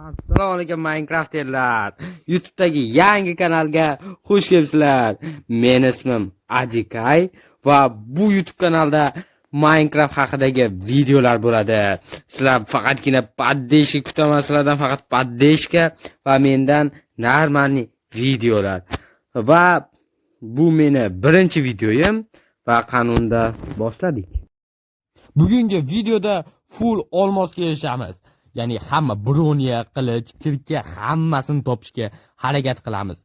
Assalomu alaykum Minecrafterlar. YouTube'dagi yangi kanalga xush kelibsizlar. Meni ismim Adikay va bu YouTube kanalda Minecraft haqidagi videolar bo'ladi. Sizlar faqatgina poddeshka kutaman, sizlardan faqat poddeshka va mendan normalniy videolar. Va bu meni birinchi videoyim va qanunda boshladik. Bugungi videoda full olmosga erishamiz. Ya'ni hamma broniya, qilich, kirka hammasini topishga harakat qilamiz.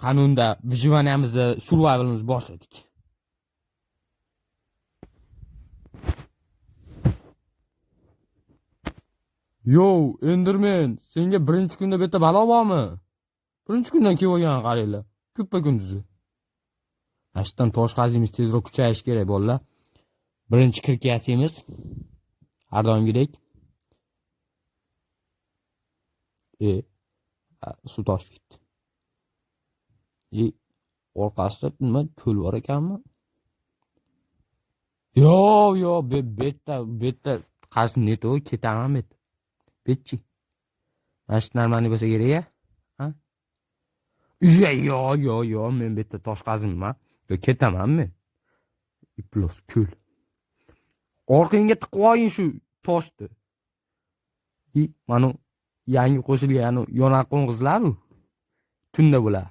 Qanunda vyjvaniyamizni, survivalimizni boshladik. Yo, Enderman, senga birinchi kunda bitta balo bormi? Birinchi kundan kelib olgan qaranglar. Ko'ppa kunduzi. Ashdan tosh qazimiz tezroq kuchayish kerak bolalar. Birinchi kirka yasaymiz. Har doimgidek. Suv toshib ketdi. Orqasida nima ko'l bor ekanmi? Yo, betta qazib neto ketaman bet. Betchi. Mana shu normalniy bo'lsa kerak-a? Ha? Yo, men betta tosh qazibman. Yo ketaman men. Plus ko'l. Orqangga tiqib qo'ying shu toshni. Mana yangi qo'shilgan yonar qo'ng'izlar-ku. Tunda bo'lar.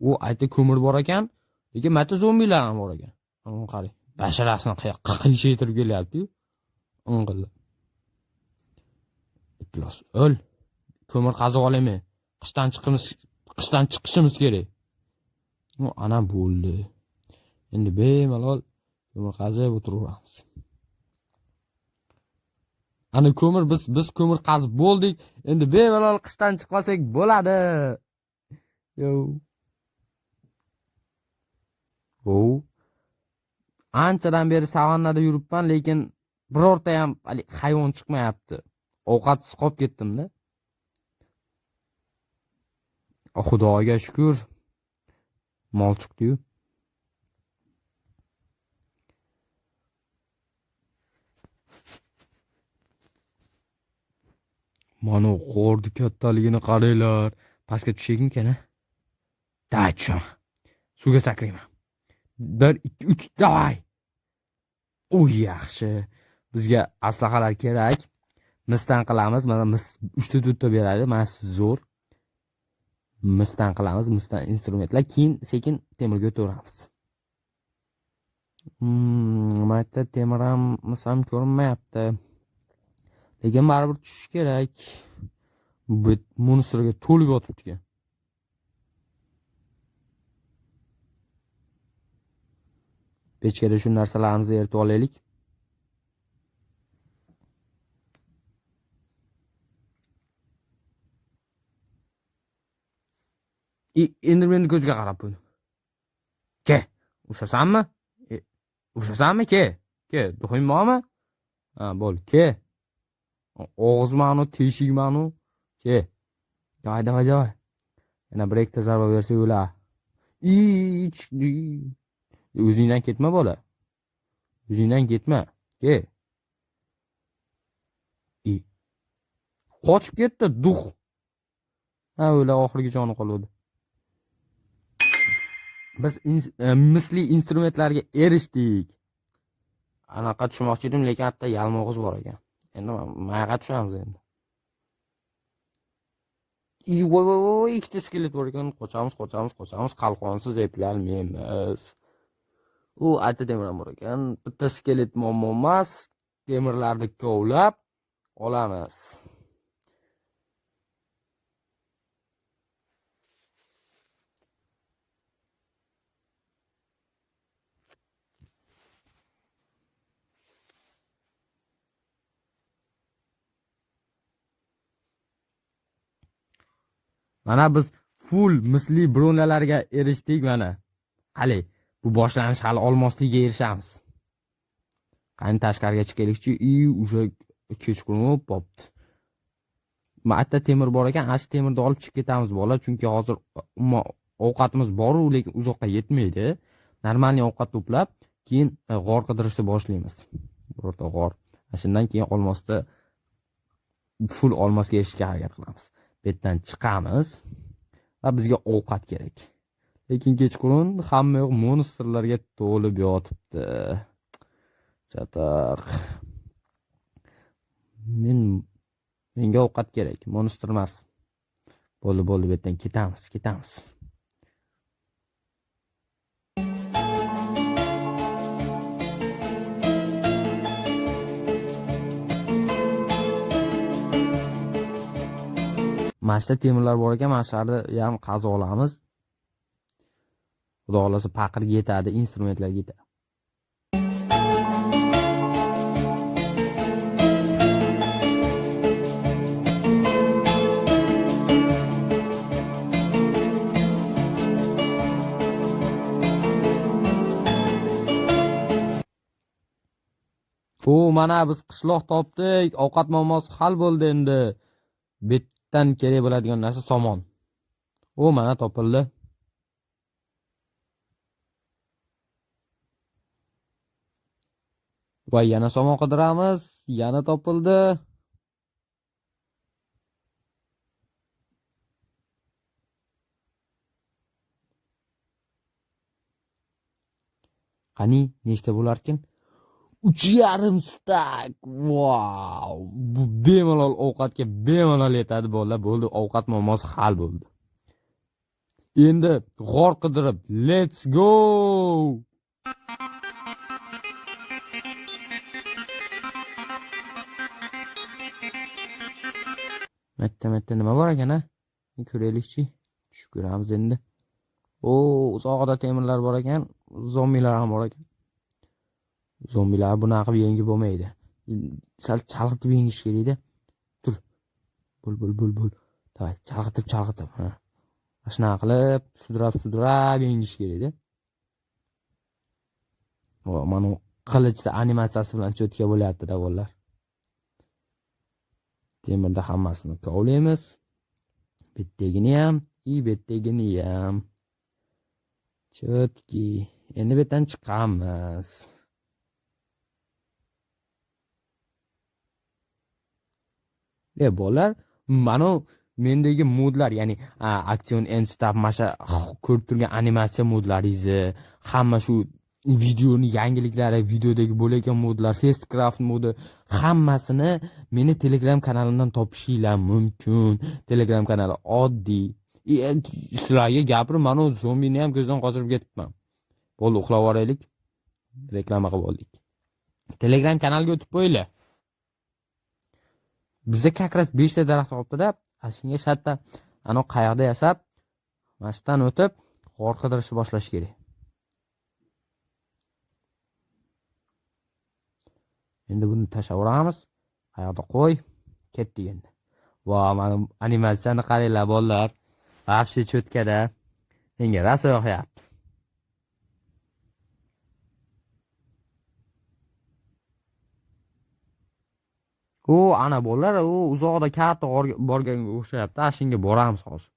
U aytdi ko'mir bor ekan, lekin mata zombilar ham bor ekan. Mana qarang, basharasini qiyshaytirib kelyapti-yu. O'ng'illa. Plus o'l. Ko'mir qazib olaman. Qishdan chiqishimiz kerak. Ana bo'ldi. Endi bemalol ko'mir qazib o'tiramiz. Ana ko'mir biz ko'mir qazib bo'ldik. Endi bemalol qishdan chiqmasak bo'ladi. Yo. Anchadan beri savannada yuribman, lekin birorta ham hayvon chiqmayapti. Ovqatsiz qolib ketdim-da. Xudoga shukr. Mol chiqdi-yu. Mana g'orni kattaligini qaranglar. Pastga tushaykin kana. Dacham. Suvga sakrayman. 1 2 3 davay. Yaxshi. Bizga aslahalar kerak. Misdan qilamiz. Mana mis 3 ta 4 ta beradi. Mana zo'r. Misdan qilamiz, misdan instrumentlar. Keyin sekin temirga o'tiramiz. Mayda temir ham misam ko'rinmayapti. Lekin baribir tushish kerak. Bu monstrga to'lib yotibdi ekan. Pechkada shu narsalarimizni eritib olaylik. Endermanni ko'zga qarab qo'ydim. Ke, ushasanmi? Ushasanmi ke? Ke, duxingmanmi? Ha, bo'l, ke. Og'izmanu, teshigmanu, ke. Davay. Yana bir ikkita zarba bersa o'lar. O'zingdan ketma bola. O'zingdan ketma. Ke. Qochib ketdi, duh. Ha, o'lar oxirgi joni qoldi. Biz misli instrumentlarga erishdik. Anaqa tushmoqchi edim, lekin hatto yalmog'iz bor ekan. Endi mayga tushamiz endi. Voy, ikkita skelet bor ekan. Qochamiz, qalqonsiz eplolmaymiz. Ayta temir ham bor ekan. Bitta skelet muammo emas. Temirlarni kovlab olamiz. Mana biz full misli bronalarga erishdik mana. Qali, bu boshlanish hali olmosligiga erishamiz. Qani tashqariga chiqaylikchi, o'sha kechqurun bo'pti. Ma'atda temir bor ekan, ash temirni olib chiqib ketamiz bola, chunki hozir ovqatimiz bor, lekin uzoqqa yetmaydi. Normalniy ovqat to'plab, keyin g'or qidirishni boshlaymiz. Birorta g'or. Shundan keyin olmosda full olmosga erishishga harakat qilamiz. Bu yerdan chiqamiz va bizga ovqat kerak. Lekin kechqurun hamma yoq monstrlarga to'lib yotibdi. Chataq. Menga ovqat kerak, monster emas. Bo'ldi, bu yerdan ketamiz. Mashta temirlar bor ekan, mashlarni ham qazib olamiz. Xudo xolasa paqirga yetadi, instrumentlarga yetadi. Mana biz qishloq topdik, ovqat muammosi hal bo'ldi endi. Betdan kerak bo'ladigan narsa somon. Mana topildi. Va yana somon qidiramiz, yana topildi. Qani, nechta bo'lar ekan? 3,5 stak. Wow! Bu bemalol ovqatga bemalol yetadi bolalar. Bo'ldi, ovqat muammosi hal bo'ldi. Endi g'or qidirib, let's go! Matta nima bor ekan, ha? Ko'raylikchi. Tushib ko'ramiz endi. Uzoqda temirlar bor ekan, zombilar ham bor ekan. Zombilar buni qilib yengib bo'lmaydi. Sal chalg'itib yengish kerak-da. Tur. Bul. Davay, chalg'itib, ha. Shunaqa qilib, sudrab yengish kerak-da. Mana qilichda animatsiyasi bilan cho'tka bo'lyapti-da bolalar. Temirda hammasini kovlaymiz. Betdagini ham. Chotki. Endi bu yerdan chiqamiz. Bolalar, mana mendagi modlar, ya'ni action and stuff, masha ko'rib turgan animatsiya modlaringizni, hamma shu videoni yangiliklari, videodagi bo'layotgan modlar, Fastcraft modi, hammasini meni Telegram kanalimdan topishinglar mumkin. Telegram kanali oddiy. Sizlarga gapirib, mana zombini ham ko'zdan qochirib ketibman. Bo'ldi, uxlab olaylik. Reklama qilib oldik. Telegram kanaliga o'tib qo'yinglar. Bizda kakras 5 ta daraxt olibdi-da, shunga shartta ana qayoqda yasab, mashdan o'tib, g'or qidirishni boshlash kerak. Endi buni tashlaveramiz. Qayoqda qo'y, ketdik endi. Mana animatsiyani qaranglar bolalar. Vafshi cho'tkada. Menga rosa yoqyapti. Ana bolalar, uzoqda katta borganga o'xshayapti. Shunga boramiz hozir.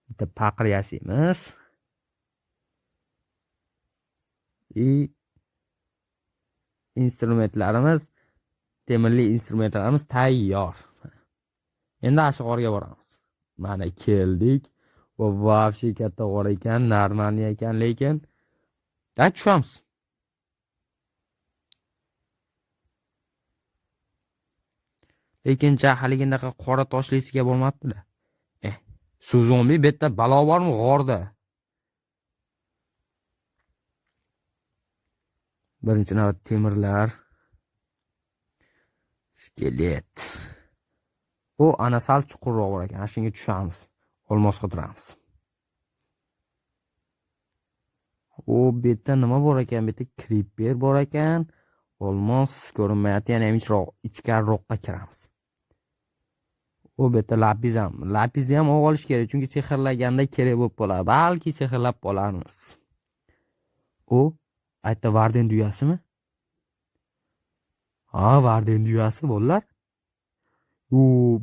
Bitta paqir yasaymiz. Instrumentlarimiz, temirli instrumentlarimiz tayyor. Endi g'orga boramiz. Mana keldik. Vafshi katta g'or ekan, normalniy ekan, lekin tushamiz. Lekin haligindaqa qora toshlisiga bo'lmabdi-da. Suv zombi bu yerda balo bormi g'orda? Birinchi navbat temirlar. Skelet. Ana sal chuqurroq bor ekan. Shunga tushamiz. Olmos qidiramiz. Bu yerda nima bor ekan? Bu yerda creeper bor ekan. Olmos ko'rinmayapti. Yana ham ichkariroqqa kiramiz. Bu yerda lapizni ham olish kerak, chunki sehrlaganda kerak bo'lib qoladi. Balki sehrlab qolarmiz. Aytda Varden düyasimi? Ha, Varden düyasi bolalar. U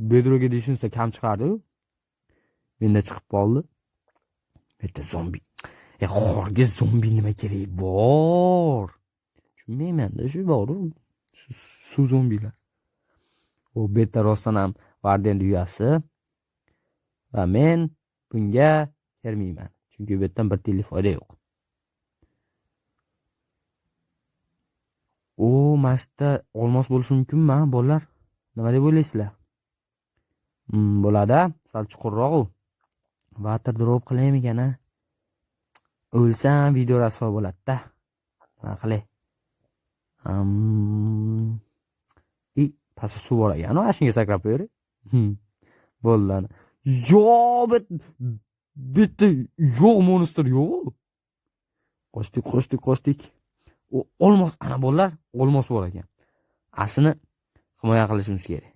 Bedrock Edition'sa kam chiqardi. Menda chiqib qoldi. Bitta zombi. Xorga zombi nima kerak bor? Tushunmayman-da shu boru. Suv zombilar. U beta rostdan ham Varden düyasi. Va men bunga kirmayman. Chunki bu yerdan bir tiyinlik foyda yo'q. O, mashta olmos bo'lishi mumkinmi, bolalar? Nima deb o'ylaysizlar? Bo'ladi, sal chuqurroq u. Water drop qilaymikan a? O'lsam video rasvo bo'ladi-da. Nima qilay? Pastda suv bor ekan, ashunga sakrab qo'yar. Bo'ldi. Yo'q, bitta yo'q monster yo'q. Qochdik. O olmos ana bolalar, olmos bor ekan. Asini himoya qilishimiz kerak.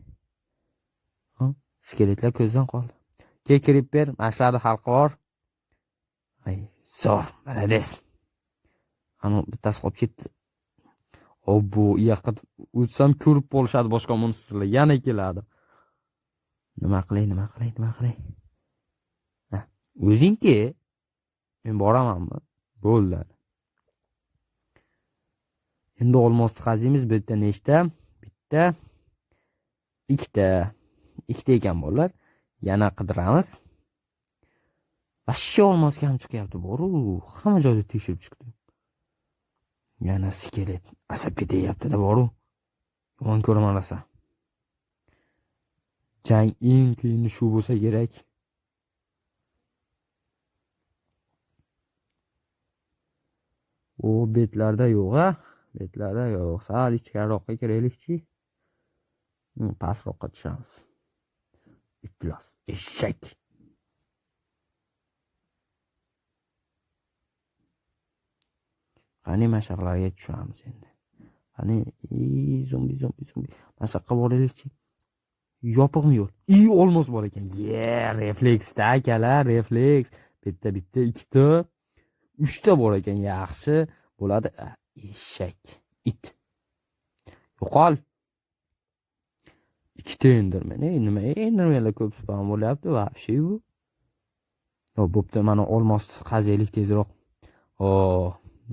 Skeletlar ko'zdan qoldi. Creeper mashladi xalqor. Ay, zo'r, malades. Ana bittasi qolib ketdi. Bu yoqqa o'tsam ko'rib qolishadi boshqa monsterlar. Yana keladi. Nima qilay? Ha, o'zingki. Men boramanmi? Bo'ldi. Endi olmosni qaziymiz. Bitta nechta? Bitta, ikkita. Ikkita ekan bolalar. Yana qidiramiz. Vashsha olmos kam chiqyapti boru. Hamma joyda tekshirib chiqdi. Yana skelet asabga deyapti-da boru. Yomon ko'raman rosa. Jang eng qiyini shu bo'lsa kerak. O betlarda yo'q-a? Betlarda yo'q. Sal ichkariroqqa kiraylikchi. Pastroqqa tushamiz. Iflos eshak. Qani mashaqlarga tushamiz endi. Qani zombi. Mashaqqa boraylikchi. Yopiqmi yo'l? Olmos bor ekan. Refleksda akalar, refleks. Bitta, ikkita, uchta bor ekan. Yaxshi bo'ladi. Eshak, it. Yo'qol. Ikkita enderman. Nima endermanlar ko'p spam bo'lyapti va shu. Bo'pti, mana olmos qazaylik tezroq.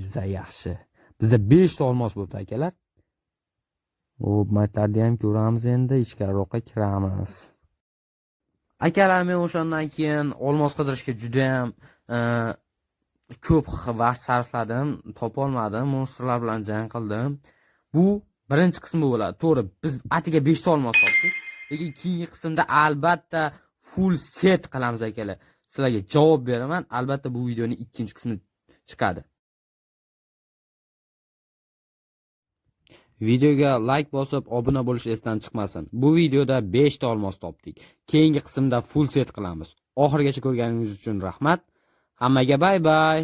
Juda yaxshi. Bizda 5 ta olmos bo'ldi akalar. Matlarni ham ko'ramiz endi, ichkariroqqa kiramiz. Akalar, men o'shandan keyin olmos qidirishga juda ham ko'p vaqt sarfladim, topa olmadim, monsterlar bilan jang qildim. Bu birinchi qismi bo'ladi. To'g'ri, biz atiga 5 ta olmos topdik. Lekin keyingi qismda albatta full set qilamiz akalar. Sizlarga javob beraman. Albatta bu videoning ikkinchi qismi chiqadi. Videoga like bosib, obuna bo'lish esdan chiqmasin. Bu videoda 5 ta olmos topdik. Keyingi qismda full set qilamiz. Oxirigacha ko'rganingiz uchun rahmat. Hammaga bay bay.